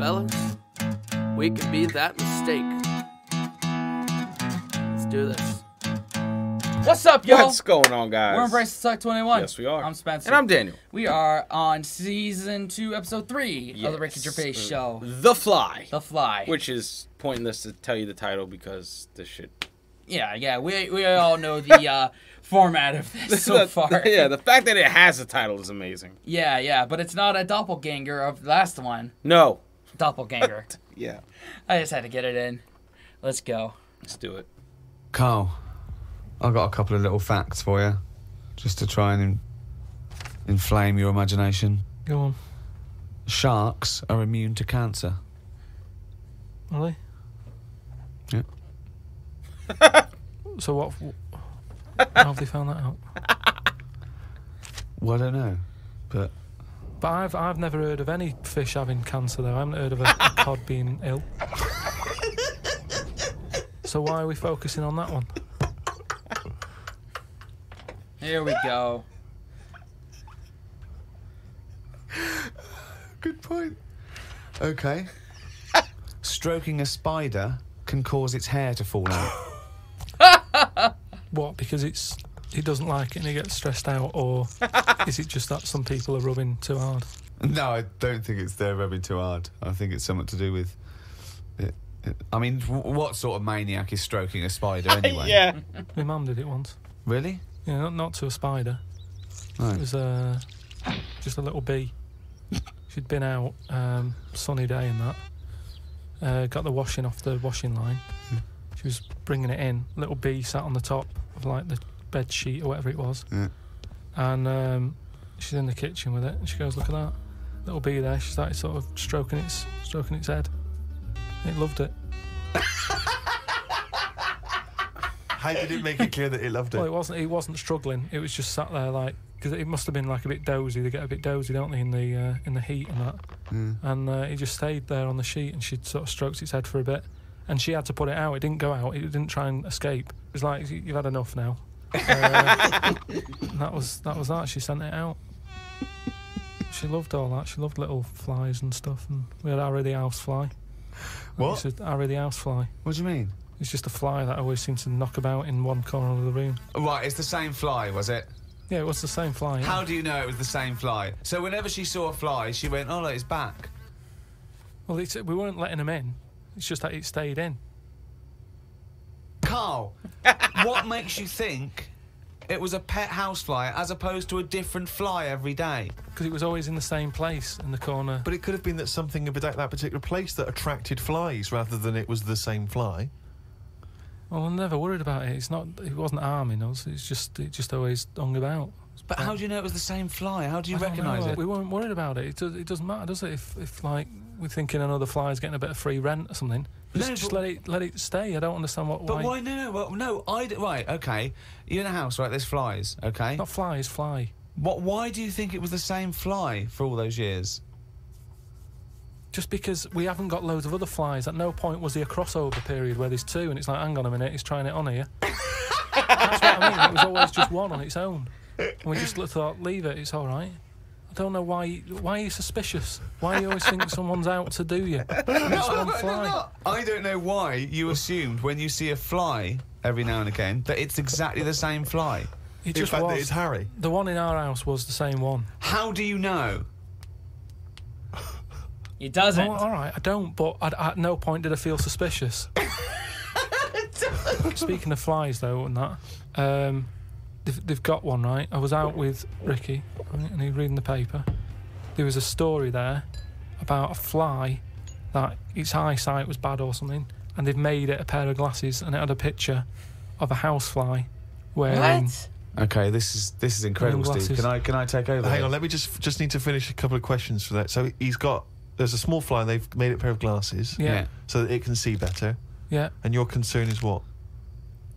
fellas. We can be that mistake. Let's do this. What's up, y'all? What's going on, guys? We're Embrace Suck 21. Yes, we are. I'm Spencer. And I'm Daniel. We are on Season 2, Episode 3 of the Ricky Gervais Show. The Fly. The Fly. Which is pointless to tell you the title because this shit... Yeah, we all know the format of this so far. Yeah, the fact that it has a title is amazing. Yeah, but it's not a doppelganger of the last one. No. Doppelganger. Yeah. I just had to get it in. Let's go. Let's do it. Carl, I've got a couple of little facts for you, just to try and inflame your imagination. Go on. Sharks are immune to cancer. Are they? Yeah. So what? How have they found that out? Well, I don't know, but I've never heard of any fish having cancer though. I haven't heard of a cod being ill. So why are we focusing on that one? Here we go. good point. Okay. Stroking a spider can cause its hair to fall out. What? Because it doesn't like it and it gets stressed out, or is it just that some people are rubbing too hard? No, I don't think it's they're rubbing too hard. I think it's something to do with it. I mean, what sort of maniac is stroking a spider anyway? Yeah. My mum did it once. Really? Yeah, not to a spider. Right. It was just a little bee. She'd been out, sunny day and that. Got the washing off the washing line. She was bringing it in. Little bee sat on the top of like the bed sheet or whatever it was. Yeah. And she's in the kitchen with it. And she goes, "Look at that little bee there." She started sort of stroking its head. It loved it. How did it make it clear that it loved it? Well, it wasn't struggling. It was just sat there like, because it must have been like a bit dozy. They get a bit dozy, don't they, in the heat and that. And it just stayed there on the sheet, and she sort of stroked its head for a bit, and she had to put it out. It didn't go out. It didn't try and escape. It was like, "You've had enough now." And that was that. She sent it out. She loved all that. She loved little flies and stuff. And we had Harry the housefly. What? Harry the housefly. What do you mean? It's just a fly that always seems to knock about in one corner of the room. Right, it's the same fly, was it? Yeah, it was the same fly. Yeah. How do you know it was the same fly? So whenever she saw a fly, she went, "Oh, look, it's back." Well, we weren't letting him in. It's just that it stayed in. Carl, what makes you think it was a pet housefly as opposed to a different fly every day? Because it was always in the same place in the corner. But it could have been that something about that particular place that attracted flies rather than it was the same fly. Well, I'm never worried about it. It wasn't harming us. It just always hung about. But how do you know it was the same fly? How do you I don't recognise know. it? We weren't worried about it. It doesn't matter, does it? If like we're thinking another fly's getting a bit of free rent or something, just let it stay. I don't understand why. But why? No. Right, okay. You're in a house, right? There's flies, okay? Not flies, fly. Why do you think it was the same fly for all those years? Just because we haven't got loads of other flies. At no point was there a crossover period where there's two, and it's like, hang on a minute, he's trying it on here. That's what I mean. It was always just one on its own. And we just thought, leave it, it's all right. I don't know why are you suspicious? Why do you always think someone's out to do you? It's one fly. I don't know why you assumed when you see a fly every now and again that it's exactly the same fly. It In just fact, was. that it's Harry. The one in our house was the same one. How do you know? He doesn't. Oh, all right, I don't, but at no point did I feel suspicious. Speaking of flies, though, and that, they've got one, right? I was out with Ricky, right, and he was reading the paper. There was a story there about a fly that its eyesight was bad or something, and they've made it a pair of glasses, and it had a picture of a housefly wearing... What? Okay, this is incredible, Steve. Can I take over? Hang on, let me just need to finish a couple of questions for that. So there's a small fly and they've made it a pair of glasses. Yeah. So that it can see better. Yeah. And your concern is what?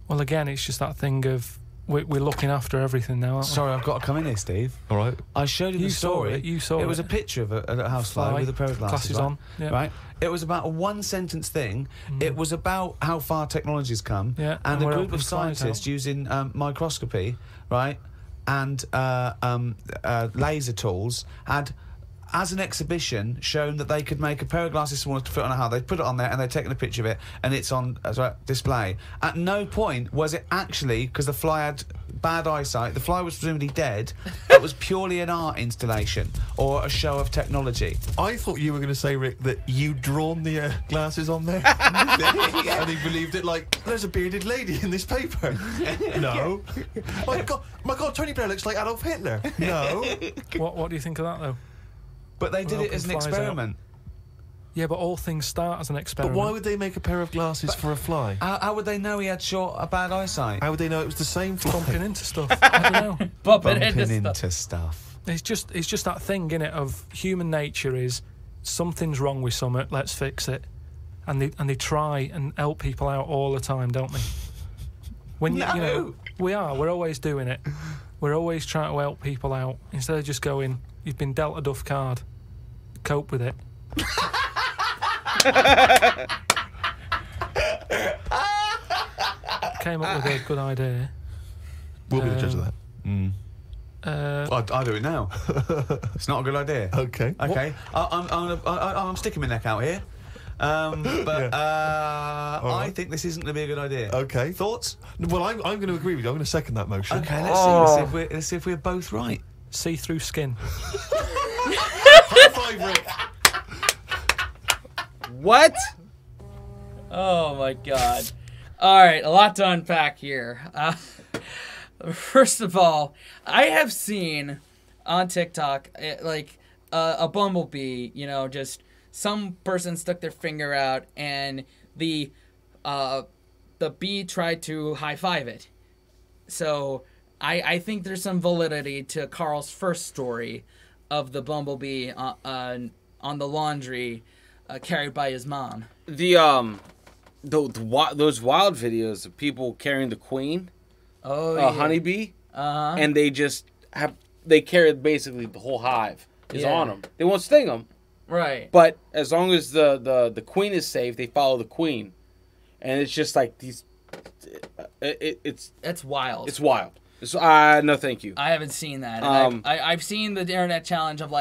Well, again, it's just that thing of we're looking after everything now, aren't we? Sorry, I've got to come in here, Steve. All right. I showed you the story. You saw it. It was a picture of a housefly with a pair of glasses on. Yeah. Right. It was about a one-sentence thing. It was about how far technology's come, Yeah, and and a we're group of helping flies scientists out. using microscopy, right, and laser tools had as an exhibition, shown that they could make a pair of glasses smaller to fit on a hull. They'd put it on there and they'd taken a picture of it, and it's on as a display. At no point was it actually, because the fly had bad eyesight, the fly was presumably dead, it was purely an art installation or a show of technology. I thought you were going to say, Rick, that you'd drawn the glasses on there. And he believed it like, there's a bearded lady in this paper. No. My God, Tony Blair looks like Adolf Hitler. No. What do you think of that, though? But they did it as an Flies out. experiment. Yeah, but all things start as an But experiment. why would they make a pair of glasses for a fly? How would they know he had bad eyesight? How would they know it was the same fly? Bumping into stuff. I don't know. Bumping Bumping into stuff. stuff. It's just that thing, innit, of human nature is something's wrong with something, let's fix it. And they try and help people out all the time, don't they? When you know, we're always doing it. We're always trying to help people out instead of just going, you've been dealt a duff card, cope with it. Came up with a good idea. We'll be the judge of that. I'll do it now. It's not a good idea. Okay. Okay. I'm sticking my neck out here. I think this isn't going to be a good idea. Okay. Thoughts? Well, I'm going to agree with you. I'm going to second that motion. Okay, let's see if we're both right. See-through skin. High five, Rick. What? Oh my God. All right, a lot to unpack here. First of all, I have seen on TikTok a bumblebee, just some person stuck their finger out and the bee tried to high-five it. So I think there's some validity to Carl's first story of the bumblebee on the laundry carried by his mom. Those wild videos of people carrying the queen, honeybee, and they carry basically the whole hive is on them. They won't sting them, right? But as long as the queen is safe, they follow the queen, and it's just like these. It's wild. It's wild. No, thank you. I haven't seen that. And I've seen the internet challenge of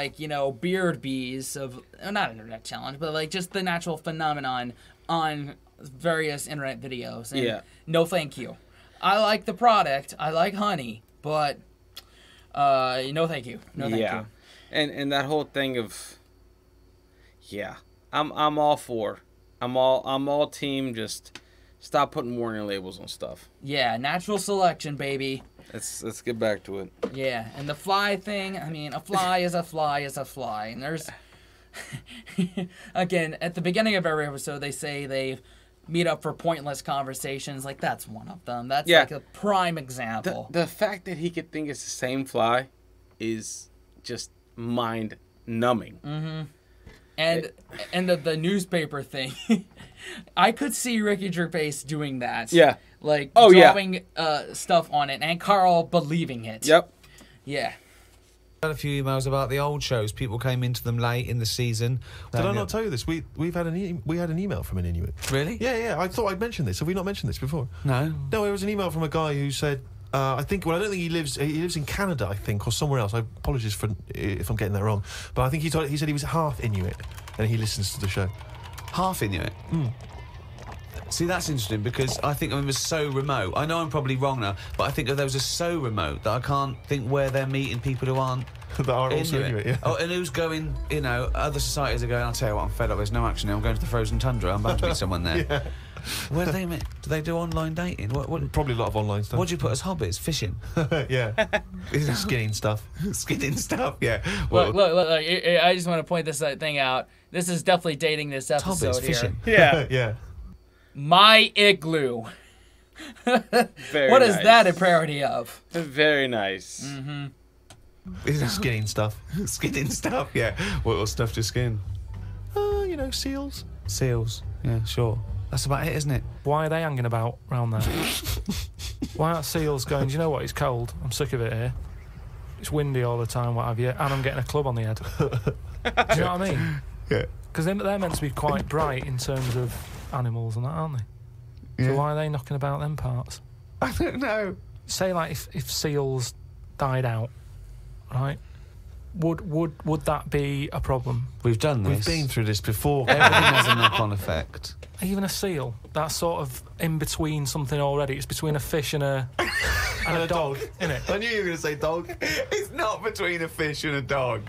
beard bees not internet challenge, but just the natural phenomenon on various internet videos. And no, thank you. I like the product. I like honey, but no, thank you. No, thank you. And that whole thing of I'm all for. I'm all team. Just stop putting warning labels on stuff. Yeah, natural selection, baby. Let's get back to it. Yeah, and the fly thing, I mean, a fly is a fly is a fly. And there's, again, at the beginning of every episode, they say they meet up for pointless conversations. That's one of them. That's a prime example. The fact that he could think it's the same fly is just mind-numbing. Mm-hmm. And the newspaper thing, I could see Ricky Gervais doing that. Yeah. Drawing stuff on it and Carl believing it. Yep. Yeah. I had a few emails about the old shows. People came into them late in the season. Did I not tell you this? We had an email from an Inuit. Really? Yeah. I thought I'd mentioned this. Have we not mentioned this before? No. No, it was an email from a guy who said, I don't think he lives in Canada, I think, or somewhere else. I apologize if I'm getting that wrong. But I think he said he was half Inuit and he listens to the show. Half Inuit? See, that's interesting because I think it was so remote. I know I'm probably wrong now, but I think that those are so remote that I can't think where they're meeting people who aren't that are also Inuit, yeah. Oh, and who's going, other societies are going, I'll tell you what, I'm fed up, there's no action here, I'm going to the frozen tundra, I'm bound to meet someone there. Yeah. Where do they meet? Do they do online dating? What? Probably a lot of online stuff. What do you put as hobbies? Fishing? Yeah. Skinning stuff. Skinning stuff, yeah. Look, I just want to point this thing out. This is definitely dating this episode hobbies, here. fishing. Yeah. Yeah. My igloo. Very What is nice. that a parody of? Very nice. Mm-hmm. Skinning stuff. Skinning stuff, yeah. What stuff to skin? Seals. Seals, yeah, sure. That's about it, isn't it? Why are they hanging about round there? Why aren't seals going, do you know what, it's cold, I'm sick of it here. It's windy all the time, what have you, and I'm getting a club on the head. Do you know what I mean? Yeah. Because they're meant to be quite bright in terms of animals and that, aren't they? Yeah. So why are they knocking about them parts? I don't know. Say, if seals died out, right? Would that be a problem? We've done this. We've been through this before. Everything has a knock-on effect. Even a seal, that's sort of in between something already. It's between a fish and a dog, isn't it? I knew you were going to say dog. It's not between a fish and a dog.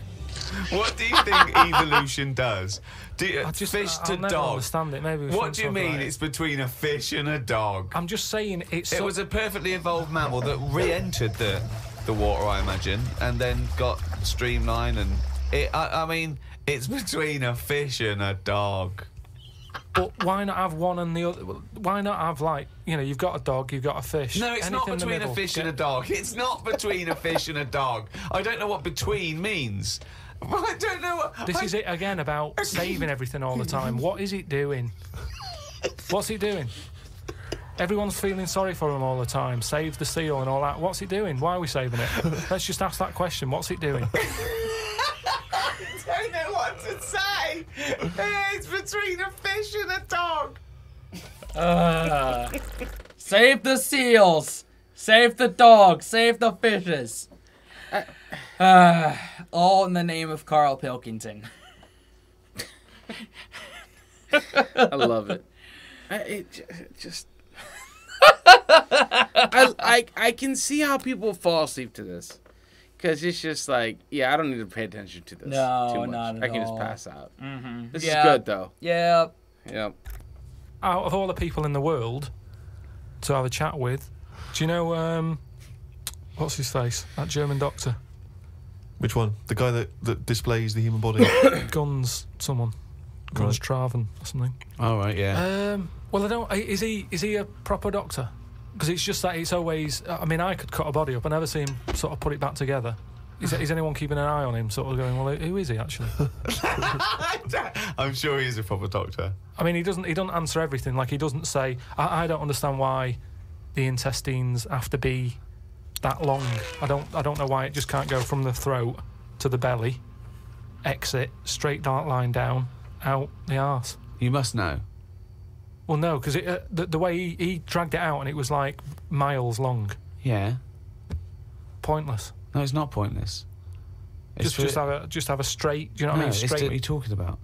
What do you think evolution does? Fish to I'll never dog. understand it. Maybe. What do you mean it's between a fish and a dog? I'm just saying It was a perfectly evolved mammal that re-entered the water, I imagine, and then got streamlined. And I mean, it's between a fish and a dog. But why not have one and the other? Why not have, like, you've got a dog, you've got a fish. No, it's not between a fish and a dog. It's not between a fish and a dog. I don't know what between means. I don't know what... This is it again about saving everything all the time. What is it doing? What's it doing? Everyone's feeling sorry for him all the time. Save the seal and all that. What's it doing? Why are we saving it? Let's just ask that question. What's it doing? I don't know what to say. It's between a fish and a dog. Save the seals. Save the dogs. Save the fishes. All in the name of Carl Pilkington. I love it. I can see how people fall asleep to this. Because it's just like, I don't need to pay attention to this too much. Not at I can all. just pass out. Mm-hmm. This is good, though. Yeah. Yep. Out of all the people in the world to have a chat with, do you know, what's his face? That German doctor. Which one? The guy that displays the human body? Guns Traven or something. Oh, right, yeah. Well, I don't... Is he a proper doctor? Because it's just that it's always... I mean, I could cut a body up. I never see him sort of put it back together. Is anyone keeping an eye on him, sort of going, well, who is he, actually? I'm sure he is a proper doctor. I mean, he doesn't answer everything. Like, he doesn't say... I don't understand why the intestines have to be that long. I don't know why it just can't go from the throat to the belly, exit, straight dark line down, out the arse. You must know. Well, no, because the way he dragged it out and it was like miles long. Yeah. Pointless. No, it's not pointless. Just have a straight. Do you know what I mean? Straight. What are you talking about?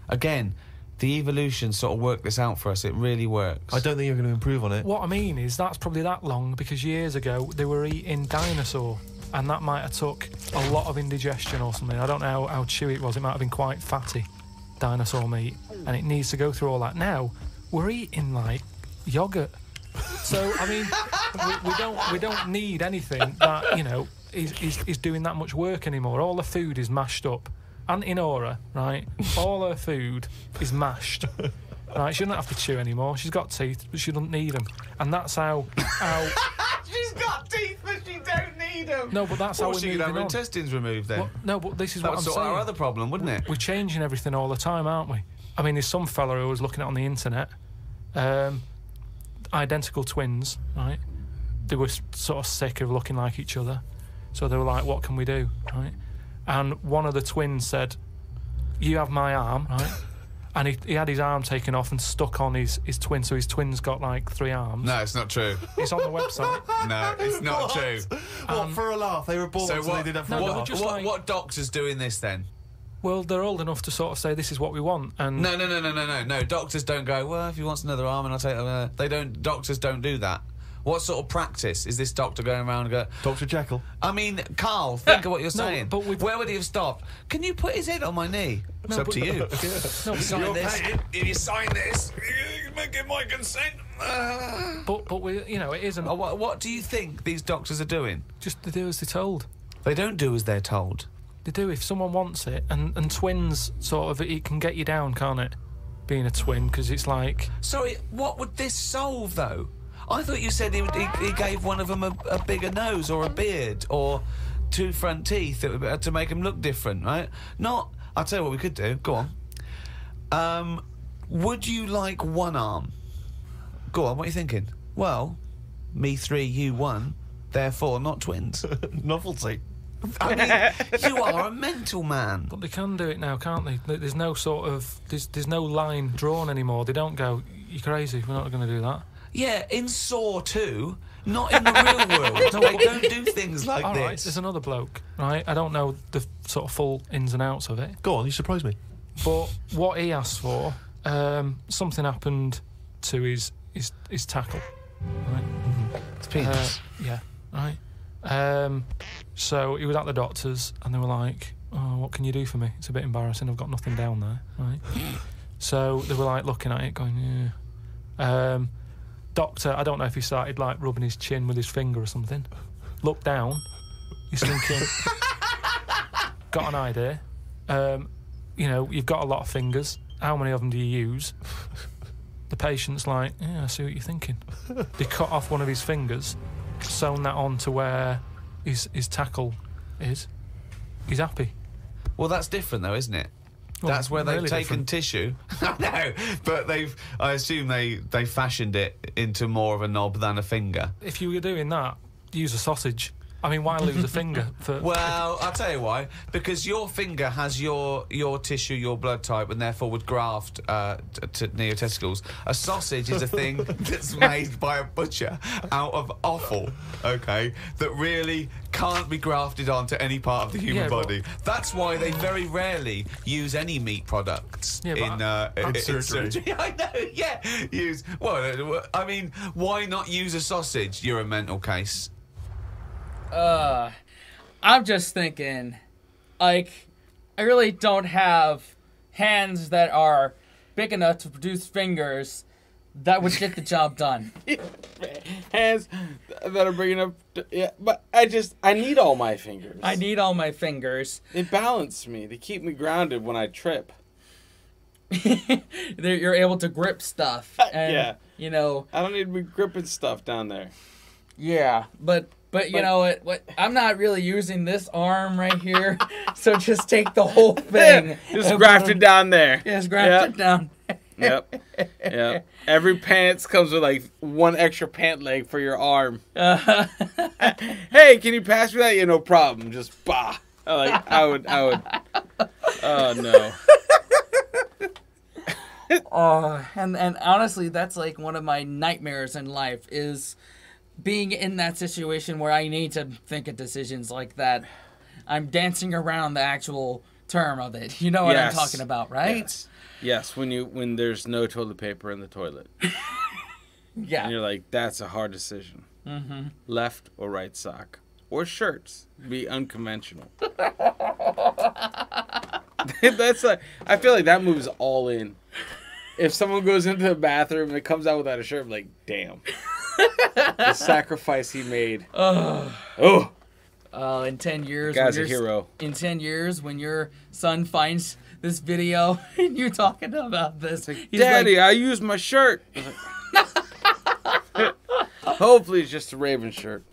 Again, the evolution sort of worked this out for us. It really works. I don't think you're going to improve on it. What I mean is that's probably that long because years ago they were eating dinosaur, and that might have took a lot of indigestion or something. I don't know how chewy it was. It might have been quite fatty, dinosaur meat, and it needs to go through all that. Now we're eating like yogurt. So I mean, we don't need anything that is doing that much work anymore. All the food is mashed up. Auntie Nora, right? All her food is mashed. Right? She doesn't have to chew anymore. She's got teeth, but she doesn't need them. And that's how. She's got teeth, but she don't need them. No, but that's how we're she moving could have her on. intestines removed then. Well, no, but this is what I'm That would saying. sort our other problem, wouldn't it? We're changing everything all the time, aren't we? I mean, there's some fella who was looking at on the internet, identical twins, right? They were sort of sick of looking like each other, so they were like, "What can we do?" Right? And one of the twins said, "You have my arm," right? And he had his arm taken off and stuck on his twin, so his twin's got like 3 arms. No, it's not true. It's on the website. No, it's not true. What, for a laugh? They were born So so they did that for a laugh. just like- what doctor's doing this then? Well, they're old enough to sort of say this is what we want, and No. Doctors don't go, well, if he wants another arm, and I'll take it. They don't. Doctors don't do that. What sort of practice is this doctor going around and go? Dr. Jekyll. I mean, Carl, think of what you're saying. but we've- Where would he have stopped? Can you put his head on my knee? It's up to you. No, but Sign this. If you sign this, give my consent. But we, it isn't. What do you think these doctors are doing? Just to do as they're told. They don't do as they're told. They do if someone wants it, and twins sort of it can get you down, can't it? Being a twin, because it's like. Sorry, what would this solve though? I thought you said he gave one of them a bigger nose or a beard or 2 front teeth to make him look different, right? Not. I'll tell you what we could do. Go on. Would you like 1 arm? Go on. What are you thinking? Well, me 3, you 1. Therefore, not twins. Novelty. I mean, you are a mental man. But they can do it now, can't they? There's no sort of there's no line drawn anymore. They don't go, "You're crazy. We're not going to do that." Yeah, in Saw 2, Not in the real world. They don't do things like All this. right, there's another bloke, right? I don't know the sort of full ins and outs of it. Go on, you surprised me. But what he asked for, something happened to his tackle. Right? It's penis. Yeah, right. So he was at the doctor's, and they were like, "Oh, what can you do for me? It's a bit embarrassing. I've got nothing down there." Right. So they were like looking at it, going, "Yeah." Doctor, I don't know if he started like rubbing his chin with his finger or something. Looked down. He's thinking, got an idea. You know, you've got a lot of fingers. How many of them do you use? The patient's like, yeah, I see what you're thinking. They cut off one of his fingers, sewn that on to where his tackle is. He's happy. Well, that's different though, isn't it? Well, That's where they've really taken different. tissue. No, but I assume they fashioned it into more of a knob than a finger. If you were doing that, use a sausage. I mean, why lose a finger? Well, I'll tell you why. Because your finger has your tissue, your blood type, and therefore would graft near your testicles. A sausage is a thing that's made by a butcher out of offal, okay, that really can't be grafted onto any part of the human body. That's why they very rarely use any meat products in surgery. I know, yeah. I mean, why not use a sausage? You're a mental case. I'm just thinking, like, I really don't have hands that are big enough to produce fingers that would get the job done. Hands that are big enough. Yeah, but I need all my fingers. I need all my fingers. They balance me. They keep me grounded when I trip. You're able to grip stuff. And, Yeah. You know. I don't need to be gripping stuff down there. Yeah, but you know what? I'm not really using this arm right here, so just take the whole thing. Just graft it down there. Just graft it down. Yep. Every pants comes with like one extra pant leg for your arm. Hey, can you pass me that? Yeah, no problem. Just bah. I would. Oh no. And honestly, that's like one of my nightmares in life is being in that situation where I need to think of decisions like that. I'm dancing around the actual term of it. You know what I'm talking about, right? Yes. When there's no toilet paper in the toilet. Yeah. And you're like, that's a hard decision. Mm-hmm. Left or right sock. Or shirts. Be unconventional. That's like, I feel like that moves all in. If someone goes into the bathroom and comes out without a shirt, I'm like, damn. The sacrifice he made. In 10 years, guy's a hero. In 10 years, when your son finds this video and you're talking about this, he's Daddy, I used my shirt. Hopefully, it's just a Raven shirt.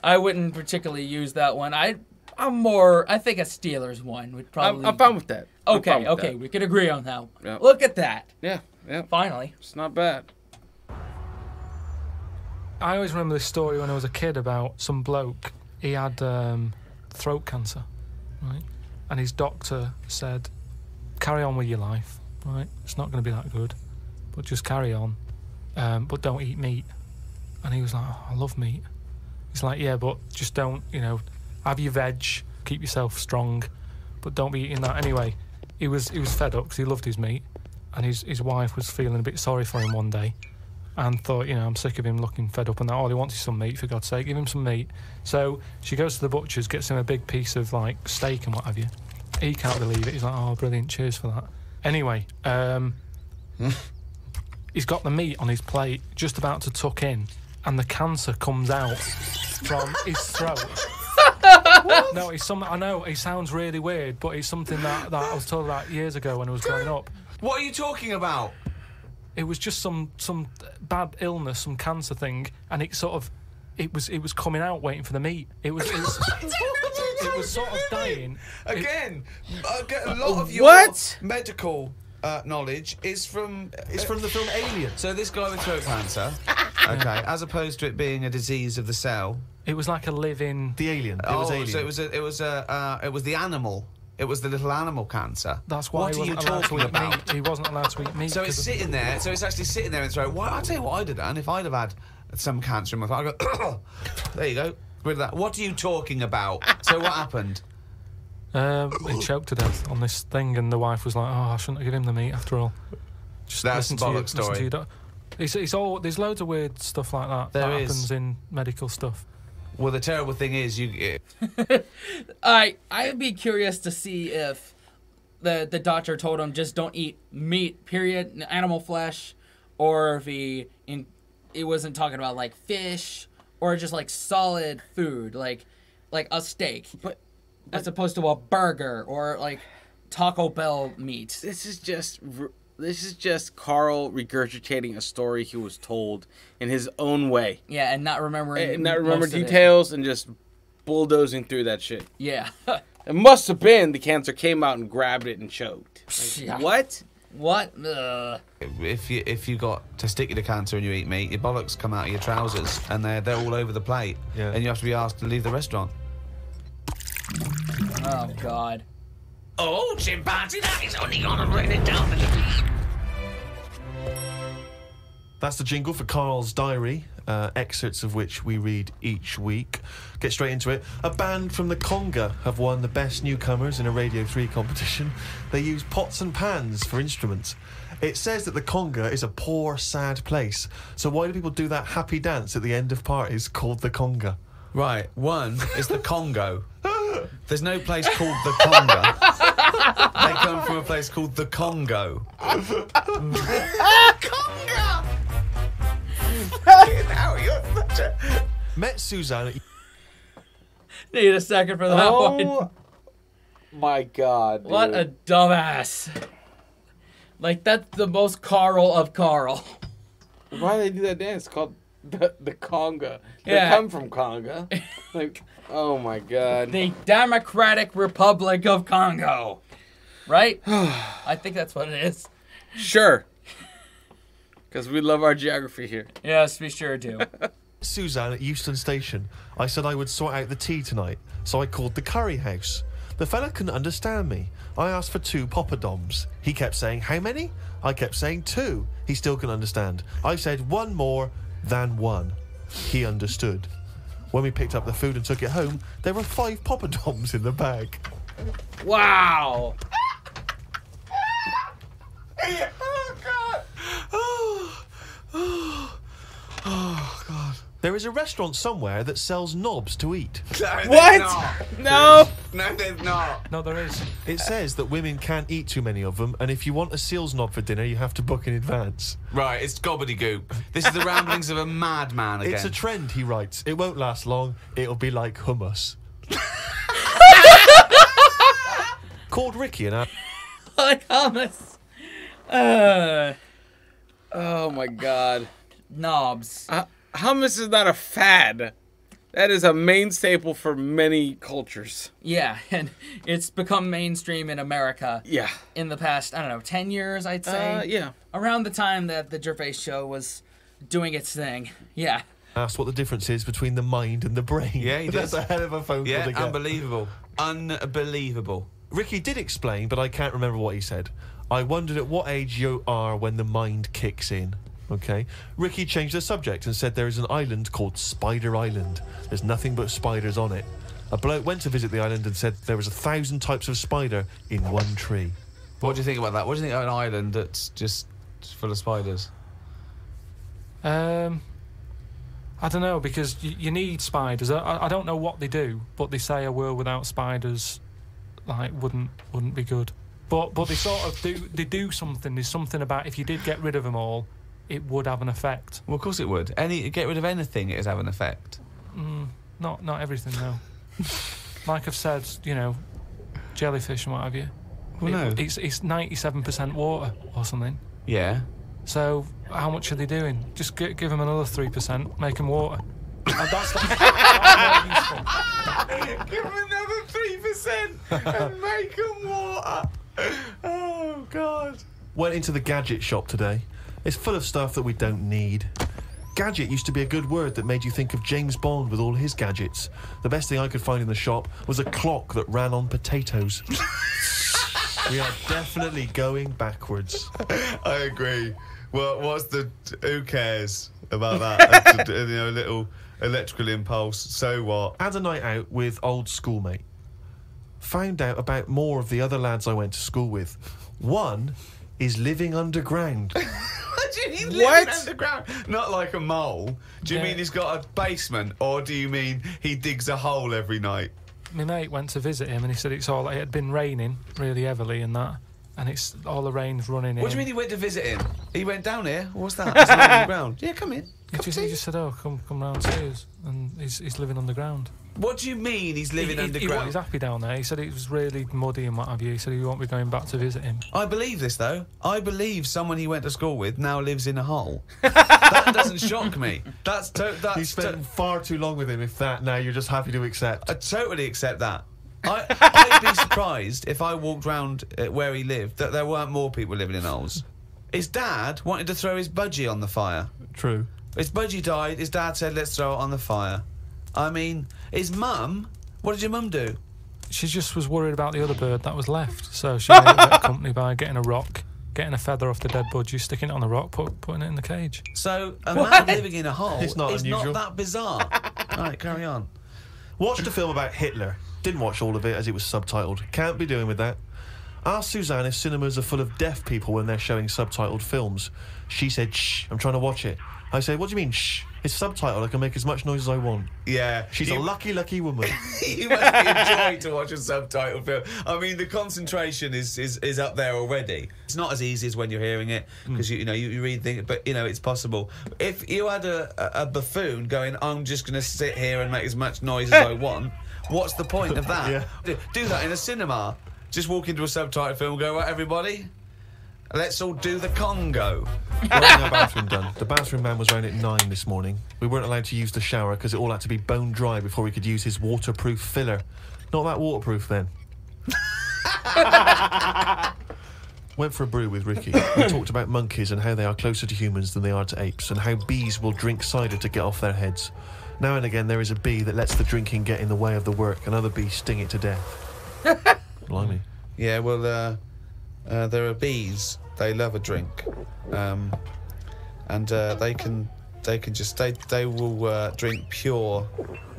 I wouldn't particularly use that one. I think a Steelers one would probably. I'm fine with that. Okay, we could agree on that. Yep. Look at that. Yeah. Finally. It's not bad. I always remember this story when I was a kid about some bloke. He had throat cancer, right? And his doctor said, carry on with your life, right? It's not going to be that good, but just carry on. But don't eat meat. And he was like, I love meat. He's like, yeah, but just don't, have your veg, keep yourself strong, but don't be eating that. Anyway, he was fed up because he loved his meat, and his wife was feeling a bit sorry for him one day and thought, I'm sick of him looking fed up and that. All he wants is some meat, for God's sake, give him some meat. So she goes to the butcher's, gets him a big piece of like steak and what have you. He can't believe it. He's like, oh, brilliant, cheers for that. Anyway, he's got the meat on his plate, just about to tuck in, and the cancer comes out from his throat. No, it's something. I know it sounds really weird, but it's something that I was told about years ago when I was growing up. What are you talking about? It was just some bad illness, some cancer thing, and it was coming out waiting for the meat. It was sort of dying. Again, a lot of your medical knowledge is from the film Alien. So this guy with throat cancer, okay, as opposed to it being a disease of the cell. It was like a living. The alien. It was alien. So it was the animal It was the little animal cancer. That's why he wasn't allowed to eat meat. He wasn't allowed to eat meat. So it's sitting there. So it's actually sitting there and throwing. Well, I'll tell you what I'd have done if I'd have had some cancer in my throat. I'd go, there you go. Rid of that. What are you talking about? So what happened? He choked to death on this thing, and the wife was like, "Oh, I shouldn't have given him the meat after all." Just that's a bollock story. It's all. There's loads of weird stuff like that that happens in medical stuff. Well, the terrible thing is, I'd be curious to see if the doctor told him just don't eat meat, period, animal flesh, or if he wasn't talking about like fish or just like solid food, like a steak, but as opposed to a burger or like Taco Bell meat. This is just Carl regurgitating a story he was told in his own way. Yeah, and not remembering details and just bulldozing through that shit. Yeah. It must have been the cancer came out and grabbed it and choked. Like, Yeah. What? What? If you got testicular cancer and you eat meat, your bollocks come out of your trousers and they're all over the plate, and you have to be asked to leave the restaurant. Oh God. Oh, chimpanzee, that is only gonna bring it down a little. That's the jingle for Carl's diary, excerpts of which we read each week. Get straight into it. A band from the Conga have won the Best Newcomers in a Radio 3 competition. They use pots and pans for instruments. It says that the Conga is a poor, sad place. So why do people do that happy dance at the end of parties called the Conga? Right, one is the Congo. There's no place called the Conga. They come from a place called the Congo. Conga! Now you're such a... Met Suzanne... Need a second for that one. Oh my God, dude. What a dumbass. Like, that's the most Carl of Carl. Why do they do that dance? It's called the Conga. They Yeah. come from Conga. Like, oh my God. The Democratic Republic of Congo. Right? I think that's what it is. Sure. Because we love our geography here. Yes, we sure do. Suzanne at Euston Station. I said I would sort out the tea tonight, so I called the curry house. The fella couldn't understand me. I asked for 2 poppadoms. He kept saying, how many? I kept saying 2. He still couldn't understand. I said 1 more than 1. He understood. When we picked up the food and took it home, there were 5 poppadoms in the bag. Wow. Oh, God. Oh, God. There is a restaurant somewhere that sells knobs to eat. What? No. No, there's not. No, there is. It says that women can't eat too many of them, and if you want a seal's knob for dinner, you have to book in advance. Right, it's gobbledygook. This is the ramblings of a madman again. It's a trend, he writes. It won't last long. It'll be like hummus. Called Ricky and I... Like hummus. Oh my God. Knobs. Hummus is not a fad. That is a main staple for many cultures. Yeah, and it's become mainstream in America. Yeah. In the past, I don't know, 10 years, I'd say. Yeah. Around the time that the Gervais show was doing its thing. Yeah. asked what the difference is between the mind and the brain. Yeah, he did. That's a hell of a phone call to get. Unbelievable. Unbelievable. Ricky did explain, but I can't remember what he said. I wondered at what age you are when the mind kicks in. Okay. Ricky changed the subject and said there is an island called Spider Island. There's nothing but spiders on it. A bloke went to visit the island and said there was 1,000 types of spider in one tree. What do you think about that? What do you think of an island that's just full of spiders? I don't know, because you need spiders. I don't know what they do, but they say a world without spiders wouldn't be good. But they sort of do something. There's something about if you did get rid of them all, it would have an effect. Well, of course it would. Get rid of anything, it would have an effect. Not everything though. Like I've said, jellyfish and what have you. Well, no. It's 97% water or something. Yeah. So how much are they doing? Just give them another 3%, make them water. That's more useful. Give them another 3% and make them water. Oh, God. Went into the gadget shop today. It's full of stuff that we don't need. Gadget used to be a good word that made you think of James Bond with all his gadgets. The best thing I could find in the shop was a clock that ran on potatoes. We are definitely going backwards. I agree. Well, who cares about that? A little electrical impulse. So what? Had a night out with old schoolmate. Found out about more of the other lads I went to school with. One is living underground. What do you mean living underground? Not like a mole. Do you mean he's got a basement, or do you mean he digs a hole every night? My mate went to visit him and he said it had been raining really heavily and that, and it's all the rain's running in. What do you mean he went to visit him? He went down here? What's that? He's living underground. Yeah, come in. He just said, "Oh, come round to us," and he's living underground. What do you mean he's living underground? He's happy down there. He said it was really muddy and what have you. He said he won't be going back to visit him. I believe this, though. I believe someone he went to school with now lives in a hole. That doesn't shock me. You spent far too long with him, if that, now you're just happy to accept. I totally accept that. I'd be surprised if I walked round where he lived that there weren't more people living in holes. His dad wanted to throw his budgie on the fire. True. His budgie died. His dad said, let's throw it on the fire. I mean, his mum, what did your mum do? She just was worried about the other bird that was left, so she made a bit of company by getting a rock, getting a feather off the dead budgie, sticking it on the rock, putting it in the cage. So, a man living in a hole It's not unusual. not that bizarre. Right, carry on. Watched a film about Hitler. Didn't watch all of it as it was subtitled. Can't be doing with that. Asked Suzanne if cinemas are full of deaf people when they're showing subtitled films. She said, shh, I'm trying to watch it. I said, what do you mean, shh? It's subtitled, I can make as much noise as I want. Yeah. She's a lucky, lucky woman. You must be enjoying to watch a subtitled film. I mean, the concentration is up there already. It's not as easy as when you're hearing it, because you read things, but it's possible. If you had a buffoon going, I'm just going to sit here and make as much noise as I want, what's the point of that? Yeah. Do that in a cinema. Just walk into a subtitled film and go, right, everybody, let's all do the Congo. We're having our bathroom done. The bathroom man was round at 9 this morning. We weren't allowed to use the shower because it all had to be bone dry before we could use his waterproof filler. Not that waterproof then. Went for a brew with Ricky. We talked about monkeys and how they are closer to humans than they are to apes, and how bees will drink cider to get off their heads. Now and again there is a bee that lets the drinking get in the way of the work, and other bees sting it to death. Blimey. Yeah, well, there are bees. They love a drink, and they will drink pure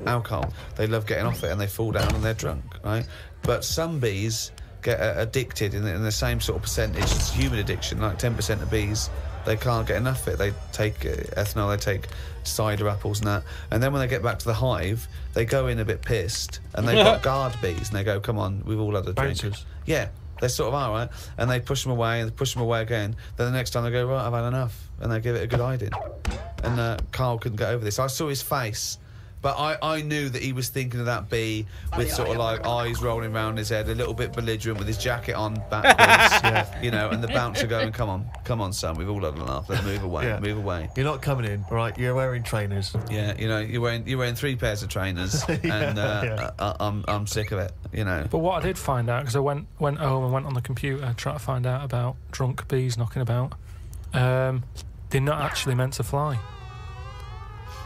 alcohol. They love getting off it, and they fall down and they're drunk, right? But some bees get addicted in the same sort of percentage as human addiction. Like 10% of bees, they can't get enough of it. They take ethanol, they take cider apples and that, and then when they get back to the hive, they go in a bit pissed, and they've got guard bees, and they go, come on, we've all had a drink. Bouncers. Yeah, they sort of are, right? And they push them away, and they push them away again. Then the next time they go, right, I've had enough, and they give it a good hiding. And Carl couldn't get over this. I saw his face, but I knew that he was thinking of that bee with sort of like eyes rolling around his head, a little bit belligerent with his jacket on backwards, and the bouncer going, come on, son, we've all had enough. Let's move away, move away. You're not coming in, right? You're wearing trainers. Yeah, you're wearing 3 pairs of trainers, and I'm sick of it, But what I did find out, because I went home and went on the computer trying to find out about drunk bees knocking about, they're not actually meant to fly.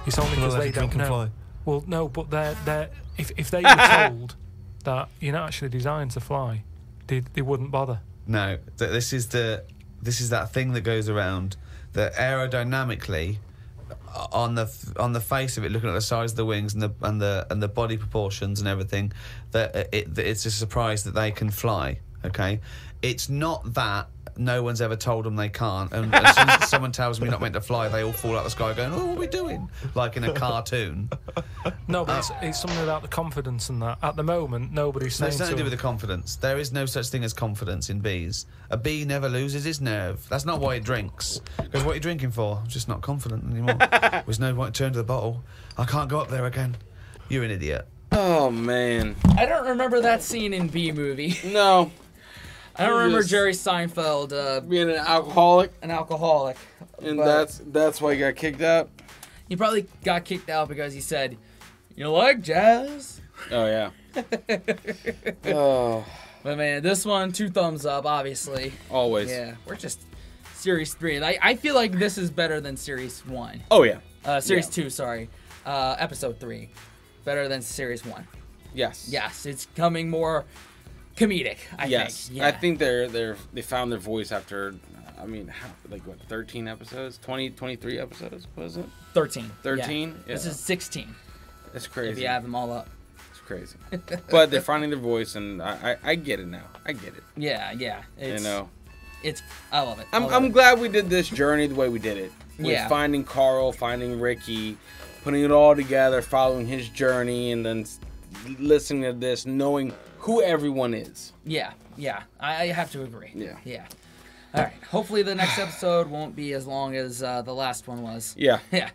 It's only because they don't know. Fly. Well, no, but they're if they were told that you're not actually designed to fly, they wouldn't bother. No, this is that thing that goes around that aerodynamically, on the face of it, looking at the size of the wings and the body proportions and everything, that it's a surprise that they can fly. Okay, it's not that. No one's ever told them they can't, and as soon as someone tells them you're not meant to fly, they all fall out of the sky going, oh, what are we doing? Like in a cartoon. No, but it's something about the confidence and that. At the moment, nobody's saying it's nothing to do with the confidence. There is no such thing as confidence in bees. A bee never loses its nerve. That's not why it drinks. Because what are you drinking for? I'm just not confident anymore. There's no point to turn to the bottle. I can't go up there again. You're an idiot. Oh, man. I don't remember that scene in Bee Movie. No. I don't remember Jerry Seinfeld being an alcoholic. And that's why he got kicked out. He probably got kicked out because he said, "You like jazz?" Oh yeah. Oh. But man, this one, 2 thumbs up, obviously. Always. Yeah, we're just Series 3, and I feel like this is better than Series 1. Oh yeah. Series 2, sorry. Episode 3, better than Series 1. Yes. Yes, it's coming more comedic. I yes, think. Yeah. I think they found their voice after. I mean, like what? 13 episodes, 23 episodes, was it? 13. 13. Yeah. This is 16. That's crazy. If you add them all up. It's crazy. But they're finding their voice, and I get it now. I get it. Yeah. It's, I love it. I'm glad we did this journey the way we did it. With finding Carl, finding Ricky, putting it all together, following his journey, and then listening to this, knowing who everyone is. Yeah. I have to agree. Yeah. All right. Hopefully the next episode won't be as long as the last one was. Yeah. Yeah.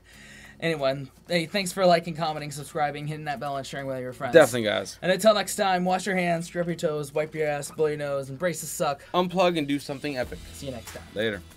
Anyway, hey, thanks for liking, commenting, subscribing, hitting that bell, and sharing with your friends. Definitely, guys. And until next time, wash your hands, scrub your toes, wipe your ass, blow your nose, embrace the suck. Unplug and do something epic. See you next time. Later.